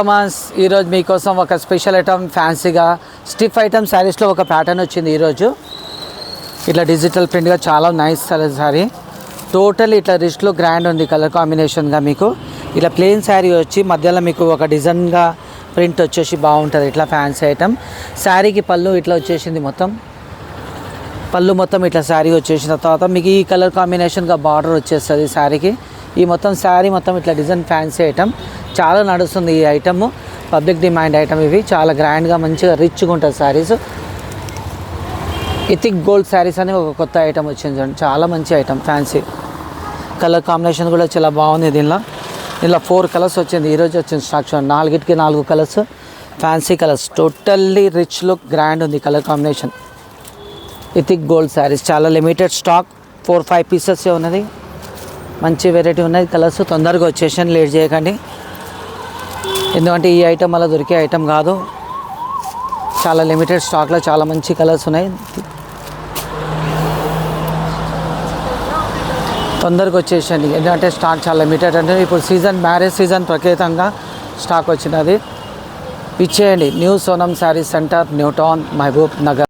ఈరోజు మీకోసం ఒక స్పెషల్ ఐటమ్ ఫ్యాన్సీగా స్టిఫ్ ఐటమ్ శారీస్లో ఒక ప్యాటర్న్ వచ్చింది. ఈరోజు ఇట్లా డిజిటల్ ప్రింట్గా చాలా నైస్ శారీ, టోటల్ ఇట్లా రిస్ట్లో గ్రాండ్ ఉంది. కలర్ కాంబినేషన్గా మీకు ఇట్లా ప్లెయిన్ శారీ వచ్చి మధ్యలో మీకు ఒక డిజైన్గా ప్రింట్ వచ్చేసి బాగుంటుంది. ఇట్లా ఫ్యాన్సీ ఐటమ్. శారీకి పళ్ళు ఇట్లా వచ్చేసింది, పళ్ళు మొత్తం ఇట్లా శారీ వచ్చేసిన తర్వాత మీకు ఈ కలర్ కాంబినేషన్గా బార్డర్ వచ్చేస్తుంది శారీకి. ఈ మొత్తం శారీ మొత్తం ఇట్లా డిజైన్ ఫ్యాన్సీ ఐటమ్ చాలా నడుస్తుంది. ఈ ఐటమ్ పబ్లిక్ డిమాండ్ ఐటమ్. ఇవి చాలా గ్రాండ్గా మంచిగా రిచ్గా ఉంటుంది శారీస్. ఇథిక్ గోల్డ్ శారీస్ అని ఒక కొత్త ఐటమ్ వచ్చింది చూడండి, చాలా మంచి ఐటమ్ ఫ్యాన్సీ. కలర్ కాంబినేషన్ కూడా చాలా బాగుంది. దీనిలో 4 కలర్స్ వచ్చింది. ఈరోజు వచ్చింది స్టాక్ చూడండి, 4కి 4 colours fancy colours. Totally rich look grand ఉంది కలర్ కాంబినేషన్. ఇథిక్ గోల్డ్ శారీస్ చాలా లిమిటెడ్ స్టాక్, 4-5 పీసెస్ ఉన్నది. మంచి వెరైటీ ఉన్నది. కలర్స్ తొందరగా వచ్చేసాను, లేట్ చేయకండి. ఎందుకంటే ఈ ఐటమ్ అలా దొరికే ఐటమ్ కాదు, చాలా లిమిటెడ్ స్టాక్లో చాలా మంచి కలర్స్ ఉన్నాయి. తొందరగా వచ్చేసండి, ఎందుకంటే స్టాక్ చాలా లిమిటెడ్. అంటే ఇప్పుడు సీజన్, మ్యారేజ్ సీజన్ ప్రత్యేకంగా స్టాక్ వచ్చినది. ఇచ్చేయండి. New Sonam sari centre, new town, Mahabub Nagar.